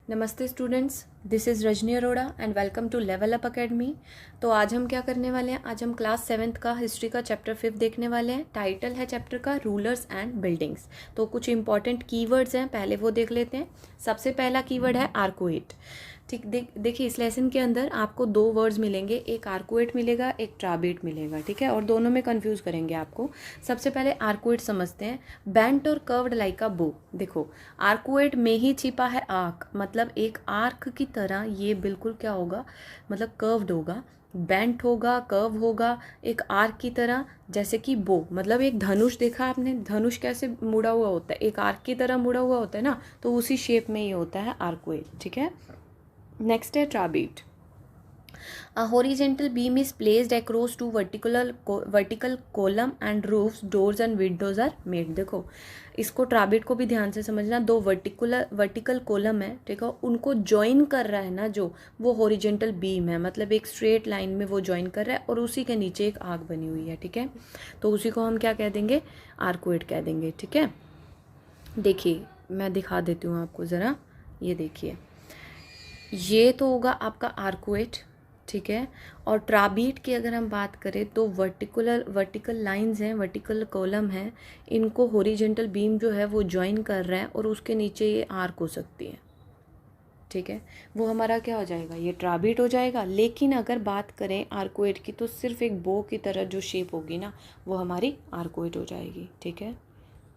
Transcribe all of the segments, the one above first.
नमस्ते students, this is Rajni Arora and welcome to level up academy. तो आज हम क्या करने वाले हैं? आज हम क्लास 7th का हिस्ट्री का चैप्टर 5 देखने वाले हैं। टाइटल है चैप्टर का रूलर्स एंड बिल्डिंग्स। तो कुछ इंपॉर्टेंट कीवर्ड्स हैं, पहले वो देख लेते हैं। सबसे पहला कीवर्ड है आर्कोइट। ठीक, देखिए इस लेसन के अंदर आपको दो वर्ड्स मिलेंगे, एक आर्कोइट मिलेगा, एक ट्राबिट मिलेगा। ठीक है, और दोनों में कंफ्यूज करेंगे आपको। सबसे पहले आर्कोइट समझते हैं। बेंट और कर्व्ड लाइक अ बो। देखो, आर्कोइट में ही छिपा है आर्क, मतलब एक आर्क की तरह ये बिल्कुल क्या होगा, मतलब कर्व्ड होगा, बेंट होगा, कर्व होगा, एक आर्क की तरह। जैसे कि बो, मतलब एक धनुष देखा आपने, धनुष कैसे मुड़ा हुआ होता है, एक आर्क की तरह मुड़ा हुआ होता है ना, तो उसी शेप में ये होता है आर्कोइड। ठीक है, नेक्स्ट है ट्राबीट। A horizontal beam is placed across two vertical column and roofs, doors and windows are made। देखो, इसको ट्राबिट को भी ध्यान से समझना। दो वर्टिकल कॉलम है, ठीक है, उनको ज्वाइन कर रहा है ना जो, वो हॉरिजेंटल बीम है, मतलब एक स्ट्रेट लाइन में वो ज्वाइन कर रहा है और उसी के नीचे एक आग बनी हुई है। ठीक है, तो उसी को हम क्या कह देंगे? आर्कोइड कह देंगे। ठीक है, देखिए मैं दिखा देती हूँ आपको ज़रा, ये देखिए, ये तो होगा आपका आर्कोइट। ठीक है, और ट्राबीट की अगर हम बात करें तो वर्टिकल लाइंस हैं, वर्टिकल कॉलम है, इनको हॉरिजेंटल बीम जो है वो ज्वाइन कर रहा है और उसके नीचे ये आर्क हो सकती है। ठीक है, वो हमारा क्या हो जाएगा? ये ट्राबीट हो जाएगा। लेकिन अगर बात करें आर्कोइट की तो सिर्फ एक बो की तरह जो शेप होगी ना, वो हमारी आर्कोइट हो जाएगी। ठीक है,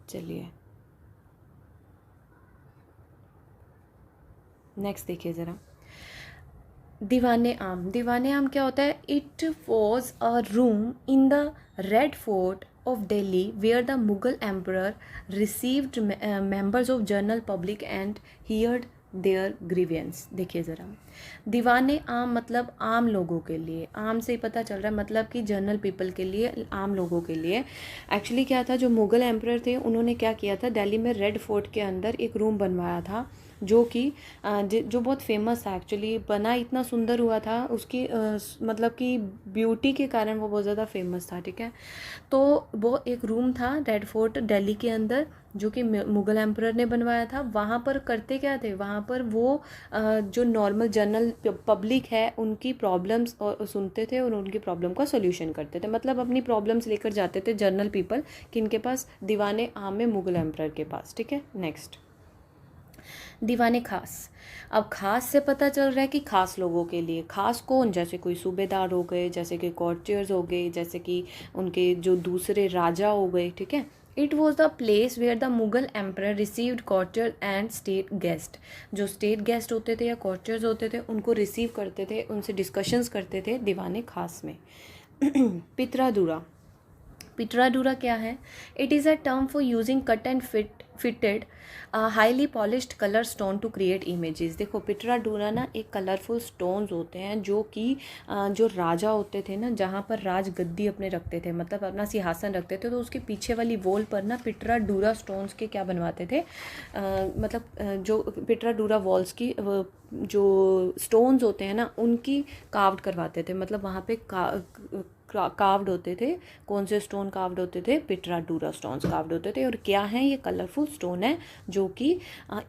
चलिए नेक्स्ट देखिए ज़रा। दीवाने आम। दीवाने आम क्या होता है? It was a room in the red fort of Delhi where the Mughal emperor received members of general public and heard their grievance. देखिए ज़रा, दीवाने आम मतलब आम लोगों के लिए, आम से ही पता चल रहा है, मतलब कि जनरल पीपल के लिए, आम लोगों के लिए। एक्चुअली क्या था, जो मुगल एम्परर थे उन्होंने क्या किया था, दिल्ली में रेड फोर्ट के अंदर एक रूम बनवाया था जो कि जो बहुत फेमस था। एक्चुअली बना इतना सुंदर हुआ था, उसकी मतलब कि ब्यूटी के कारण वो बहुत ज़्यादा फेमस था। ठीक है, तो वो एक रूम था रेड फोर्ट दिल्ली के अंदर जो कि मुगल एम्परर ने बनवाया था। वहाँ पर करते क्या थे, वहाँ पर वो जो नॉर्मल जनरल पब्लिक है उनकी प्रॉब्लम्स सुनते थे और उनकी प्रॉब्लम का सोल्यूशन करते थे, मतलब अपनी प्रॉब्लम्स लेकर जाते थे जनरल पीपल किनके पास? दीवाने आम में, मुगल एम्परर के पास। ठीक है, नेक्स्ट दीवाने खास। अब खास से पता चल रहा है कि खास लोगों के लिए। खास कौन? जैसे कोई सूबेदार हो गए, जैसे कि कॉर्टियर्स हो गए, जैसे कि उनके जो दूसरे राजा हो गए। ठीक है, it was the place where the Mughal emperor received courtier and state guest. जो स्टेट गेस्ट होते थे या कॉर्टियर्स होते थे उनको रिसीव करते थे, उनसे डिस्कशंस करते थे दीवाने खास में। पितरादूरा। पिटराडूरा क्या है? It is a term for using cut and fitted highly polished colour stone to create images. देखो, पिटराडूरा ना एक कलरफुल स्टोन्स होते हैं जो कि जो राजा होते थे ना, जहाँ पर राज गद्दी अपने रखते थे, मतलब अपना सिंहासन रखते थे, तो उसके पीछे वाली वॉल पर ना पिटराडूरा स्टोन्स के क्या बनवाते थे, मतलब जो पिटराडूरा वॉल्स की जो स्टोन्स होते हैं ना उनकी काव्ड करवाते थे, मतलब वहाँ पे काव्ड होते थे। कौन से स्टोन काव्ड होते थे? पिटराडूरा स्टोन्स काव्ड होते थे। और क्या है? ये कलरफुल स्टोन है जो कि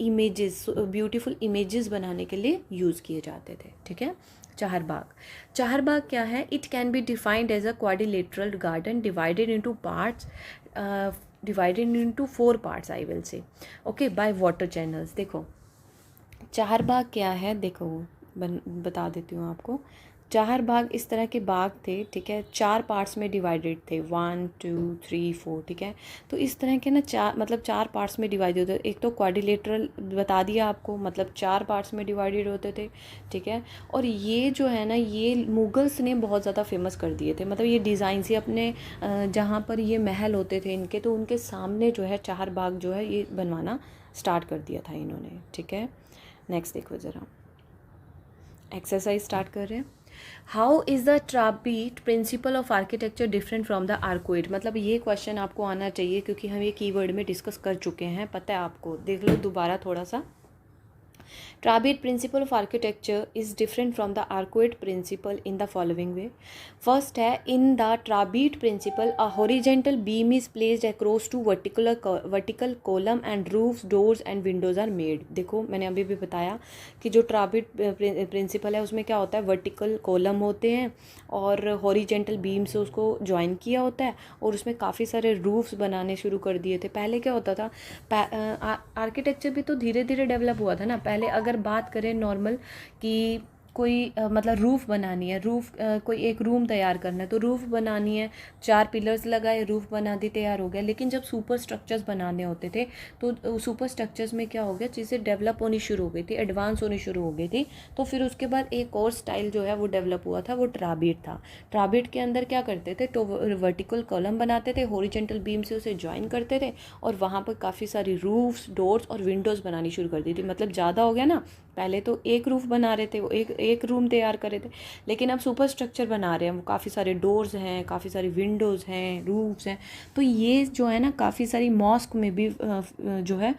इमेजेस, ब्यूटीफुल इमेजेस बनाने के लिए यूज़ किए जाते थे। ठीक है, चाहरबाग। चाहरबाग क्या है? It can be defined as a quadrilateral garden divided into parts, divided into 4 parts I will say, okay, by water channels. देखो, चाहरबाग क्या है, देखो बता देती हूँ आपको। चार बाग इस तरह के बाग थे, ठीक है, 4 पार्ट्स में डिवाइडेड थे, 1 2 3 4। ठीक है, तो इस तरह के ना मतलब 4 पार्ट्स में डिवाइडेड होते। एक तो क्वाड्रिलेटरल बता दिया आपको, मतलब 4 पार्ट्स में डिवाइडेड होते थे। ठीक है, और ये जो है ना, ये मुगल्स ने बहुत ज़्यादा फेमस कर दिए थे, मतलब ये डिज़ाइन से अपने जहाँ पर ये महल होते थे इनके, तो उनके सामने जो है चार बाग जो है ये बनवाना स्टार्ट कर दिया था इन्होंने। ठीक है, नेक्स्ट देखो ज़रा, एक्सरसाइज स्टार्ट कर रहे हैं। How is the trabeate principle of architecture different from the arcuate? मतलब ये क्वेश्चन आपको आना चाहिए क्योंकि हम ये कीवर्ड में डिस्कस कर चुके हैं, पता है आपको, देख लो दोबारा थोड़ा सा। Trabit principle of architecture is different from the Arcuate principle in the following way. First है, in the Trabit principle a horizontal beam is placed across two vertical column and roofs, doors and windows are made. देखो मैंने अभी भी बताया कि जो ट्राबिट principal है उसमें क्या होता है, वर्टिकल कॉलम होते हैं और हॉरिजेंटल बीम से उसको ज्वाइन किया होता है और उसमें काफ़ी सारे रूफ्स बनाने शुरू कर दिए थे. पहले क्या होता था, आर्किटेक्चर भी तो धीरे धीरे डेवलप हुआ था ना. पहले अगर बात करें नॉर्मल कि कोई मतलब रूफ़ बनानी है, कोई एक रूम तैयार करना है तो रूफ़ बनानी है, 4 पिलर्स लगाए, रूफ़ बना दी, तैयार हो गया. लेकिन जब सुपर स्ट्रक्चर्स बनाने होते थे तो सुपर स्ट्रक्चर्स में क्या हो गया, चीज़ें डेवलप होनी शुरू हो गई थी, एडवांस होनी शुरू हो गई थी. तो फिर उसके बाद एक और स्टाइल जो है वो डेवलप हुआ था, वो ट्राबिट था. ट्राबिट के अंदर क्या करते थे, तो वर्टिकल कॉलम बनाते थे, हॉरिजॉन्टल बीम से उसे ज्वाइन करते थे और वहाँ पर काफ़ी सारी रूफ्स, डोर्स और विंडोज़ बनानी शुरू कर दी थी. मतलब ज़्यादा हो गया ना, पहले तो एक रूफ़ बना रहे थे, वो एक रूम तैयार कर रहे थे, लेकिन अब सुपर स्ट्रक्चर बना रहे हैं, वो काफ़ी सारे डोर्स हैं, काफ़ी सारी विंडोज़ हैं, रूफ्स हैं. तो ये जो है ना काफ़ी सारी मॉस्क में भी जो है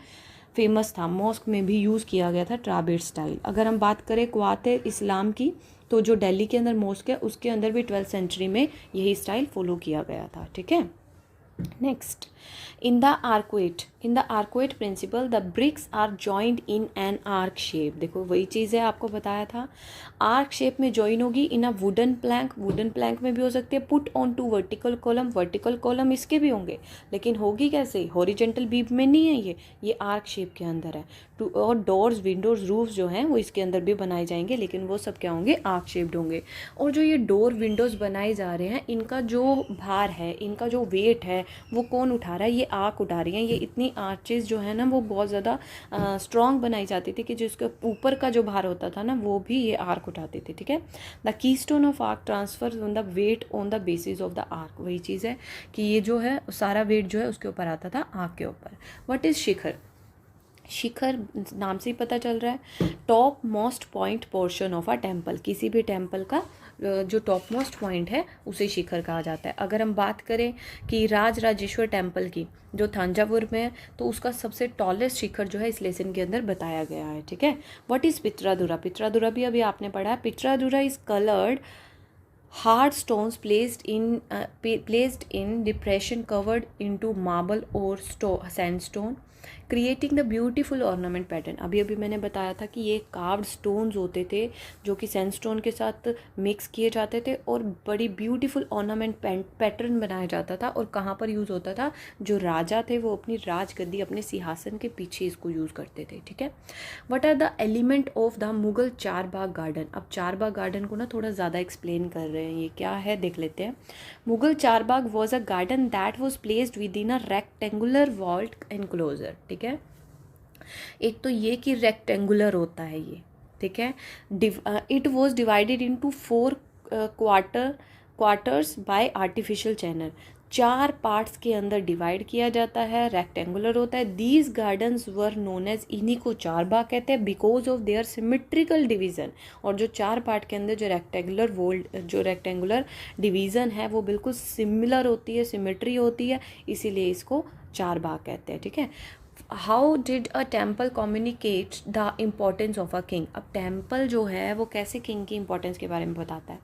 फेमस था, मॉस्क में भी यूज़ किया गया था ट्राबिट स्टाइल. अगर हम बात करें क्वात इस्लाम की, तो जो दिल्ली के अंदर मॉस्क है उसके अंदर भी 12th सेंचुरी में यही स्टाइल फॉलो किया गया था. ठीक है. Next, in the arcuate principle the bricks are joined in an arc shape. देखो वही चीज़ है, आपको बताया था, आर्क शेप में ज्वाइन होगी इन अ वुडन प्लैंक में भी हो सकती है, put on two vertical column इसके भी होंगे, लेकिन होगी कैसे, हॉरिजेंटल बीम में नहीं है, ये आर्क शेप के अंदर है. और डोर्स, विंडोज, रूफ्स जो हैं वो इसके अंदर भी बनाए जाएंगे, लेकिन वो सब क्या होंगे, आर्क शेप्ड होंगे. और जो ये डोर विंडोज़ बनाए जा रहे हैं, इनका जो भार है, इनका जो वेट है, वो कौन उठा रहा है, ये आर्क उठा रही हैं. ये इतनी आर्चेस जो है ना वो बहुत ज़्यादा स्ट्रॉन्ग बनाई जाती थी कि जिसके ऊपर का जो भार होता था ना वो भी ये आर्क उठाती थी. ठीक है. The keystone of arch transfer on the weight on the basis of the arch. वही चीज़ है कि ये जो है सारा वेट जो है उसके ऊपर आता था, आर्क के ऊपर. व्हाट इज़ शिखर? शिखर नाम से ही पता चल रहा है, top most point portion of a temple. किसी भी टेम्पल का जो टॉप मोस्ट पॉइंट है उसे शिखर कहा जाता है. अगर हम बात करें कि राजराजेश्वर टेम्पल की जो थांजावुर में है, तो उसका सबसे टॉलेस्ट शिखर जो है इस लेसन के अंदर बताया गया है. ठीक है. What is पित्रादुरा? पित्रादुरा भी अभी आपने पढ़ा है. Pietra dura is coloured hard stones placed in depression covered into marble or sandstone creating the beautiful ornament pattern. अभी अभी मैंने बताया था कि ये कार्व्ड स्टोन्स होते थे जो कि सैंडस्टोन के साथ मिक्स किए जाते थे और बड़ी ब्यूटीफुल ऑर्नामेंट पैटर्न बनाया जाता था. और कहाँ पर यूज़ होता था, जो राजा थे वो अपनी राजगद्दी, अपने सिंहासन के पीछे इसको यूज़ करते थे. ठीक है. What are the element of the Mughal charbagh garden? अब चारबाग गार्डन को ना थोड़ा ज़्यादा एक्सप्लेन कर रहे हैं, ये क्या है देख लेते हैं. Mughal charbagh was a garden that was placed within a rectangular walled enclosure. ठीक है. एक तो ये कि रेक्टेंगुलर होता है ये. ठीक है. It was divided into 4 quarters by artificial channel. 4 parts के अंदर डिवाइड किया जाता है, रेक्टेंगुलर होता है. These gardens were known as, इन्हीं को चारबाग कहते हैं, because of their symmetrical division. और जो 4 पार्ट के अंदर जो रेक्टेंगुलर डिवीज़न है वो बिल्कुल सिमिलर होती है, सिमेट्री होती है, इसीलिए इसको चारबाग कहते हैं. ठीक है. How did a temple communicate the importance of a king? अब टेम्पल जो है वो कैसे किंग की इंपॉर्टेंस के बारे में बताता है.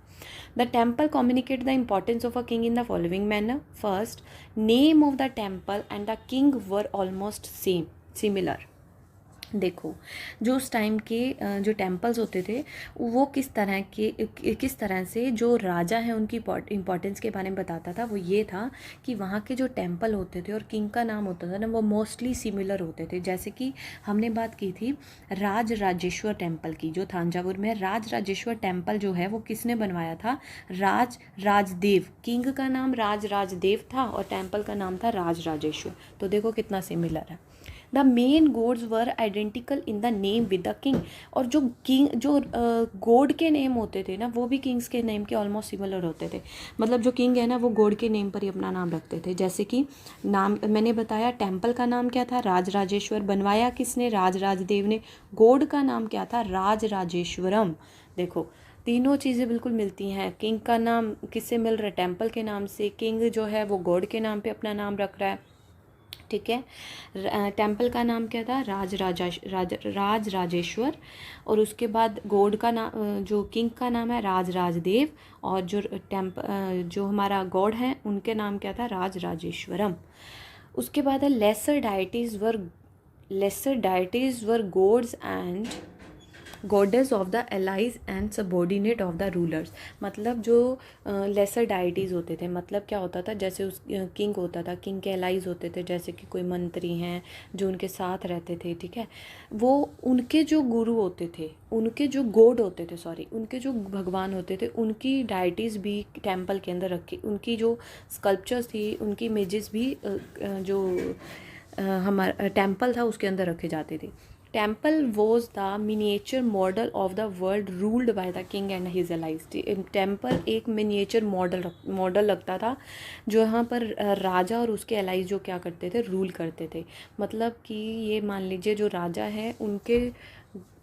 The temple communicate the importance of a king in the following manner. First, name of the temple and the king were almost similar. देखो जो उस टाइम के जो टेम्पल्स होते थे वो किस तरह से जो राजा हैं उनकी इम्पोर्टेंस के बारे में बताता था. वो ये था कि वहाँ के जो टेम्पल होते थे और किंग का नाम होता था ना वो मोस्टली सिमिलर होते थे. जैसे कि हमने बात की थी राजराजेश्वर टेम्पल की, जो थांजावुर में. राजराजेश्वर टेम्पल जो है वो किसने बनवाया था? राजदेव. किंग का नाम राजदेव था और टेम्पल का नाम था राजराजेश्वर. तो देखो कितना सिमिलर है. The main gods were identical in the name with the king. और जो गॉड के नेम होते थे ना वो भी किंग्स के नेम के ऑलमोस्ट सिमिलर होते थे. मतलब जो किंग है ना वो गॉड के नेम पर ही अपना नाम रखते थे. जैसे कि नाम मैंने बताया, टेम्पल का नाम क्या था? राजराजेश्वर. बनवाया किसने? राजदेव ने. गॉड का नाम क्या था? राजराजेश्वरम. देखो तीनों चीज़ें बिल्कुल मिलती हैं. किंग का नाम किससे मिल रहा है? टेम्पल के नाम से. किंग जो है वो गॉड के नाम पे अपना नाम रख रहा है. ठीक है। टेम्पल का नाम क्या था? राज राजेश्वर। और उसके बाद गॉड का नाम, जो किंग का नाम है राज राजदेव, और जो हमारा गॉड है उनके नाम क्या था? राज राजेश्वरम। उसके बाद है lesser deities were gods and goddess of the allies and subordinate of the rulers. मतलब जो लेसर डाइटीज़ होते थे, मतलब क्या होता था, जैसे उस किंग होता था, किंग के एलाइज होते थे, जैसे कि कोई मंत्री हैं जो उनके साथ रहते थे, ठीक है। वो उनके जो गुरु होते थे, उनके जो गॉड होते थे, सॉरी, उनके जो भगवान होते थे, उनकी डाइटीज़ भी टेम्पल के अंदर रखी, उनकी जो स्कल्पचर्स थी, उनकी इमेजेस भी जो हमारा टेम्पल था उसके अंदर रखे जाते थे। Temple was the miniature model of the world ruled by the king and his allies. Temple एक मिनिएचर मॉडल लगता था, जो यहाँ पर राजा और उसके एलाइज जो क्या करते थे, रूल करते थे। मतलब कि ये मान लीजिए जो राजा हैं उनके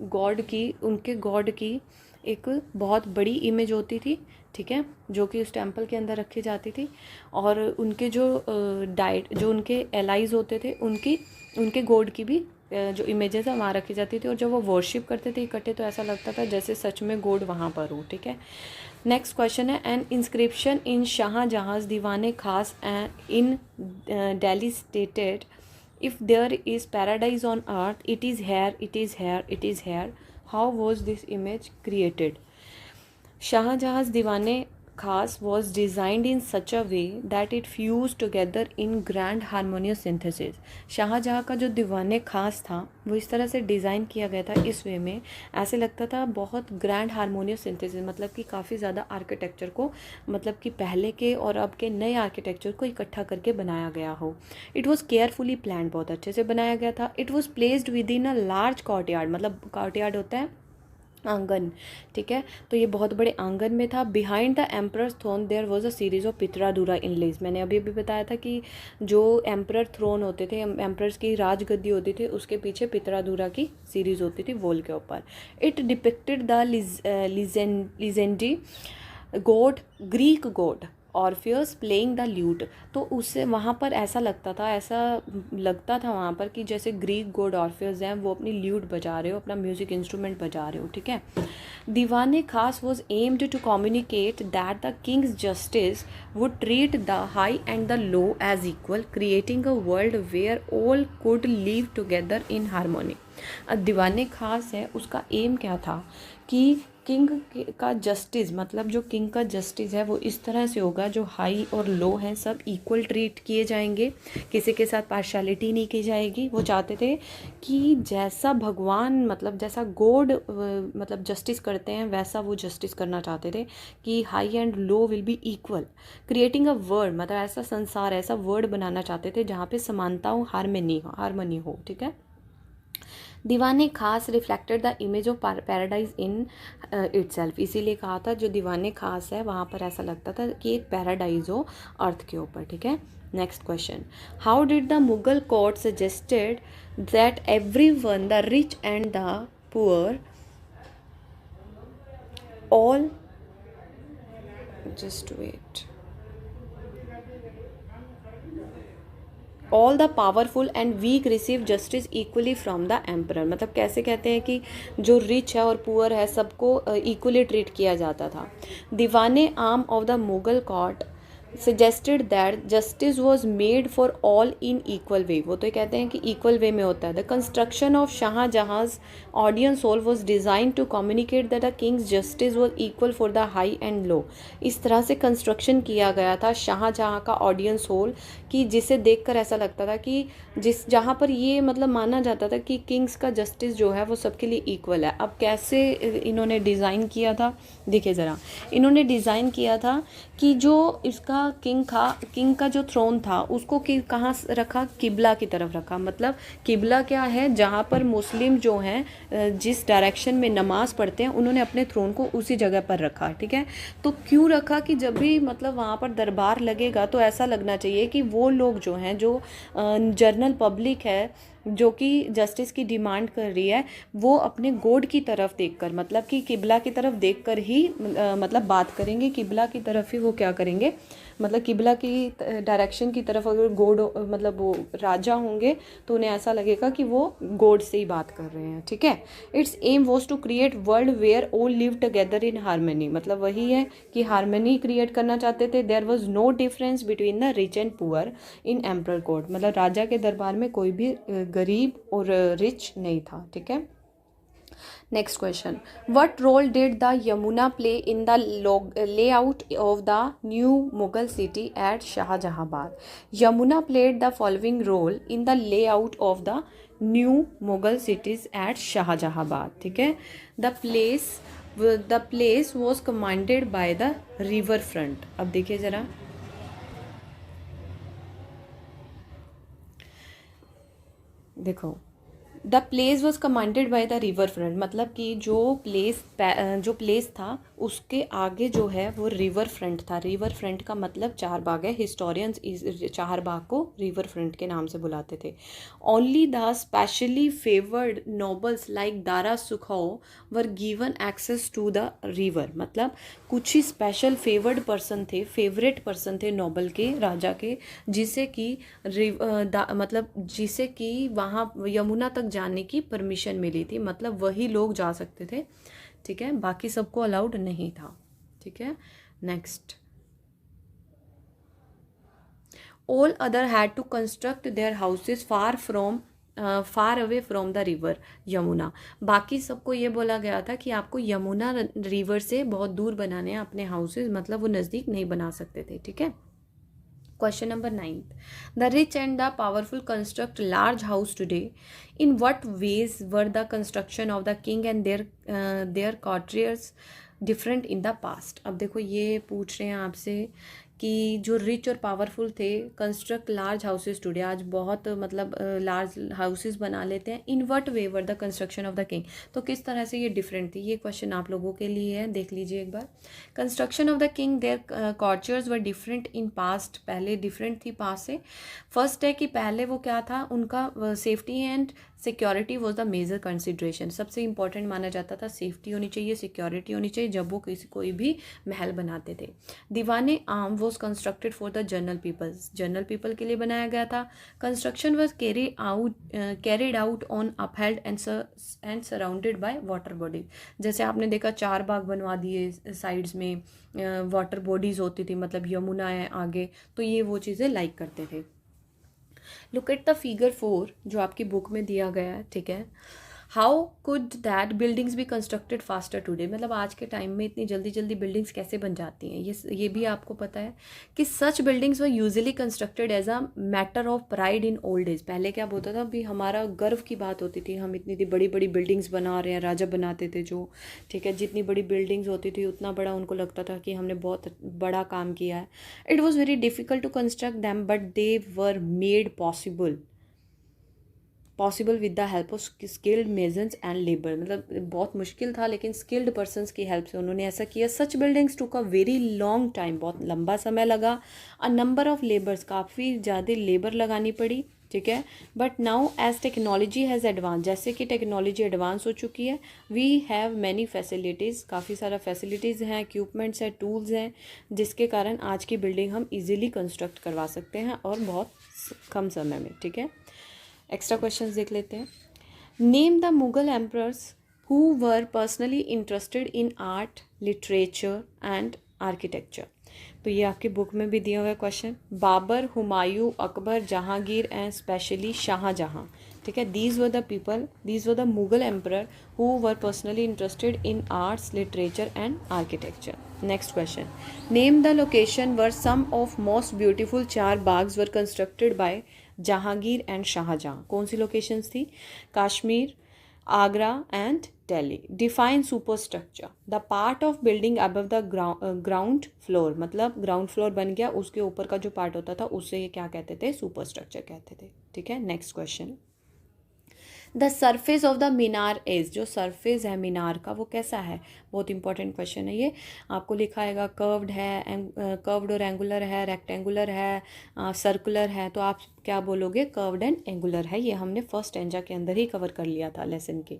गॉड की एक बहुत बड़ी इमेज होती थी, ठीक है, जो कि उस टेम्पल के अंदर रखी जाती थी। और उनके जो उनके एलाइज होते थे, उनके गॉड की भी जो इमेजेस है वहाँ रखी जाती थी। और जब वो वर्शिप करते थे इकट्ठे, तो ऐसा लगता था जैसे सच में गॉड वहाँ पर हो, ठीक है। नेक्स्ट क्वेश्चन है, an inscription in Shah Jahan Diwan e Khas in Delhi stated, if there is paradise on earth, it is here, it is here, it is here, how was this image created? Shah Jahan's Diwan e Khas was designed in such a way that it fused together in grand harmonious synthesis। Shahjahan का जो दीवाने खास था वो इस तरह से design किया गया था, इस वे में ऐसे लगता था बहुत ग्रैंड हारमोनियस सिंथेसिस, मतलब कि काफ़ी ज़्यादा आर्किटेक्चर को, मतलब कि पहले के और अब के नए आर्किटेक्चर को इकट्ठा करके बनाया गया हो। इट वॉज केयरफुली प्लान, बहुत अच्छे से बनाया गया था। It was placed within a large courtyard, मतलब कोर्टयार्ड होता है आंगन, ठीक है, तो ये बहुत बड़े आंगन में था। Behind the emperor's throne there was a series of pietra dura inlays. मैंने अभी बताया था कि जो एम्परर थ्रोन होते थे, एम्परर्स की राजगद्दी होती थी, उसके पीछे पित्रादुरा की सीरीज होती थी वॉल के ऊपर। It depicted the legendary God, Greek God Orpheus playing the lewd. तो उससे वहाँ पर ऐसा लगता था वहाँ पर कि जैसे ग्रीक गॉड ऑर्फियस हैं, वो अपनी ल्यूट बजा रहे हो, अपना म्यूज़िक इंस्ट्रूमेंट बजा रहे हो, ठीक है। दीवाने खास was aimed to communicate that the king's justice would treat the high and the low as equal, creating a world where all could live together in harmony. दीवाने खास है, उसका एम क्या था कि किंग का जस्टिस, मतलब जो किंग का जस्टिस है वो इस तरह से होगा, जो हाई और लो हैं सब इक्वल ट्रीट किए जाएंगे, किसी के साथ पार्शियलिटी नहीं की जाएगी। वो चाहते थे कि जैसा भगवान, मतलब जैसा गॉड मतलब जस्टिस करते हैं, वैसा वो जस्टिस करना चाहते थे कि high and low will be equal, creating a world, मतलब ऐसा संसार, ऐसा वर्ल्ड बनाना चाहते थे जहाँ पे समानता हो, हारमनी हो, ठीक है। दीवाने खास reflected the image of paradise in itself, इसीलिए कहा था जो दीवाने खास है वहाँ पर ऐसा लगता था कि एक पैराडाइज हो अर्थ के ऊपर, ठीक है। Next question, how did the Mughal court suggested that everyone, the rich and the poor, all, just wait, all the powerful and weak receive justice equally from the emperor. मतलब कैसे कहते हैं कि जो रिच है और पुअर है सबको इक्वली ट्रीट किया जाता था। Diwan e Aam of the Mughal court suggested that justice was made for all in equal way. वो तो कहते हैं कि इक्वल वे में होता है। The construction of Shah Jahan's audience hall was design to communicate that the king's justice was equal for the high and low. इस तरह से कंस्ट्रक्शन किया गया था शाहजहां का ऑडियंस हॉल कि जिसे देखकर ऐसा लगता था कि जहाँ पर ये मतलब माना जाता था कि किंग्स का जस्टिस जो है वो सबके लिए इक्वल है। अब कैसे इन्होंने डिज़ाइन किया था, देखिए ज़रा, इन्होंने डिज़ाइन किया था कि जो इसका किंग का जो थ्रोन था उसको कहाँ रखा, किबला की तरफ रखा। मतलब किबला क्या है, जहाँ पर मुस्लिम जो हैं जिस डायरेक्शन में नमाज़ पढ़ते हैं उन्होंने अपने थ्रोन को उसी जगह पर रखा, ठीक है। तो क्यों रखा कि जब भी मतलब वहाँ पर दरबार लगेगा तो ऐसा लगना चाहिए कि वो लोग जो हैं, जो जनरल पब्लिक है जो कि जस्टिस की डिमांड कर रही है, वो अपने गॉड की तरफ देखकर, मतलब कि किबला की तरफ देखकर ही मतलब बात करेंगे, किबला की तरफ ही वो क्या करेंगे, मतलब किबला की डायरेक्शन की तरफ अगर गॉड मतलब वो राजा होंगे तो उन्हें ऐसा लगेगा कि वो गॉड से ही बात कर रहे हैं, ठीक है। Its aim was to create world where all live together in harmony, मतलब वही है कि हारमनी क्रिएट करना चाहते थे। There was no difference between the rich and poor in emperor court, मतलब राजा के दरबार में कोई भी गरीब और रिच नहीं था, ठीक है। Next question. What role did the Yamuna play in the layout of the new Mughal city at Shahjahanabad? Yamuna played the following role in the layout of the new Mughal cities at Shahjahanabad. ठीक है. The place was commanded by the river front. अब देखिए ज़रा, देखो, the place was commanded by the river front, मतलब कि जो place था उसके आगे जो है वो रिवर फ्रंट था। रिवर फ्रंट का मतलब चार बाग है। हिस्टोरियंस इस चार बाग को रिवर फ्रंट के नाम से बुलाते थे। Only the specially favoured nobles like Dara Shukoh were given access to the river, मतलब कुछ ही स्पेशल फेवर्ड पर्सन थे, फेवरेट पर्सन थे नोबल के, राजा के, जिसे कि मतलब जिसे कि वहाँ यमुना तक जाने की परमिशन मिली थी, मतलब वही लोग जा सकते थे, ठीक है, बाकी सबको अलाउड नहीं था, ठीक है। Next, all other had to construct their houses far away from the river Yamuna, बाकी सबको ये बोला गया था कि आपको यमुना रिवर से बहुत दूर बनाने हैं अपने हाउसेस, मतलब वो नज़दीक नहीं बना सकते थे, ठीक है। Question number 9. The rich and the powerful construct large house today. In what ways were the construction of the king and their courtiers different in the past? अब देखो ये पूछ रहे हैं आपसे कि जो रिच और पावरफुल थे कंस्ट्रक्ट लार्ज हाउसेस टुडे, आज बहुत मतलब लार्ज हाउसेस बना लेते हैं। In what way were the construction of the king, तो किस तरह से ये डिफरेंट थी, ये क्वेश्चन आप लोगों के लिए है, देख लीजिए एक बार। Construction of the king their courtiers were different in past, पहले डिफरेंट थी पास्ट से। फर्स्ट है कि पहले वो क्या था, उनका safety and security was the major consideration, सबसे इंपॉर्टेंट माना जाता था, सेफ्टी होनी चाहिए, सिक्योरिटी होनी चाहिए जब वो कोई भी महल बनाते थे। दीवाने आम was constructed for the general peoples, general people के लिए बनाया गया था। Construction was carried out on upheld and surrounded by water body, जैसे आपने देखा चार बाग बनवा दिए साइड्स में, वाटर बॉडीज होती थी, मतलब यमुना है आगे, तो ये वो चीज़ें लाइक करते थे। लुक एट द फिगर 4 जो आपकी बुक में दिया गया है, ठीक है। हाउ कुड दैट बिल्डिंग्स भी कंस्ट्रक्टेड फास्टर टुडे, मतलब आज के टाइम में इतनी जल्दी जल्दी बिल्डिंग्स कैसे बन जाती हैं, ये भी आपको पता है कि such buildings were usually constructed as a matter of pride in old age. पहले क्या होता था, अभी हमारा गर्व की बात होती थी, हम इतनी बड़ी बड़ी बिल्डिंग्स बना रहे हैं, राजा बनाते थे जो, ठीक है, जितनी बड़ी बिल्डिंग्स होती थी उतना बड़ा उनको लगता था कि हमने बहुत बड़ा काम किया है। It was very difficult to construct them but they were made possible with the help of skilled masons and labour, मतलब बहुत मुश्किल था लेकिन स्किल्ड पर्सनस की हेल्प से उन्होंने ऐसा किया। Such buildings took a very long time, बहुत लंबा समय लगा। अ नंबर ऑफ लेबर्स, काफ़ी ज़्यादा लेबर लगानी पड़ी, ठीक है। But now as technology has advance, जैसे कि टेक्नोलॉजी एडवांस हो चुकी है, वी हैव मैनी फैसिलिटीज़, काफ़ी सारा फैसिलिटीज़ हैं, इक्विपमेंट्स हैं, टूल्स हैं, जिसके कारण आज की बिल्डिंग हम इजीली कंस्ट्रक्ट करवा सकते हैं और बहुत कम समय में, ठीक है। एक्स्ट्रा क्वेश्चंस देख लेते हैं। Name the Mughal emperors who were personally interested in art, literature and architecture, तो ये आपकी बुक में भी दिया हुआ है question. Babur, Humayun, Akbar, Jahangir and specially Shah Jahan, ठीक है। These were the Mughal emperor who were personally interested in arts, literature and architecture. Next question, name the location where some of most beautiful charbaghs were constructed by Jahangir and Shah Jahan, कौन सी locations थी, Kashmir, Agra and Delhi. Define super structure, the part of building above the ground floor, मतलब ground floor बन गया उसके ऊपर का जो part होता था उससे ये क्या कहते थे, सुपर स्ट्रक्चर कहते थे, ठीक है। Next question, the surface of the Minar is, जो सरफेस है मीनार का वो कैसा है, बहुत इंपॉर्टेंट क्वेश्चन है ये। आपको लिखा आएगा कर्व्ड है, कर्व्ड और एंगुलर है, रेक्टेंगुलर है, सर्कुलर है, तो आप क्या बोलोगे, कर्व्ड एंड एंगुलर है। ये हमने फर्स्ट एंजा के अंदर ही कवर कर लिया था लेसन के।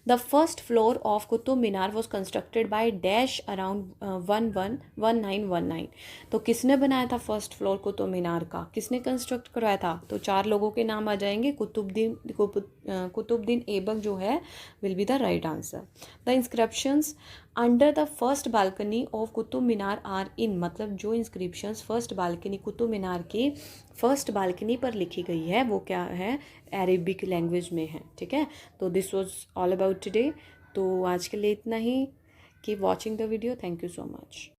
The first floor of Qutub Minar was constructed by dash around 1919। तो किसने बनाया था फर्स्ट फ्लोर कुतुब मीनार का, किसने कंस्ट्रक्ट करवाया था, तो 4 लोगों के नाम आ जाएंगे। कुतुबुद्दीन ऐबक जो है will be the right answer. The inscriptions under the first balcony of Qutub Minar are in, मतलब जो inscriptions first balcony Qutub Minar की फर्स्ट बालकनी पर लिखी गई है वो क्या है, अरेबिक लैंग्वेज में है, ठीक है। तो this was all about today. तो आज के लिए इतना ही। Keep watching the video, thank you so much.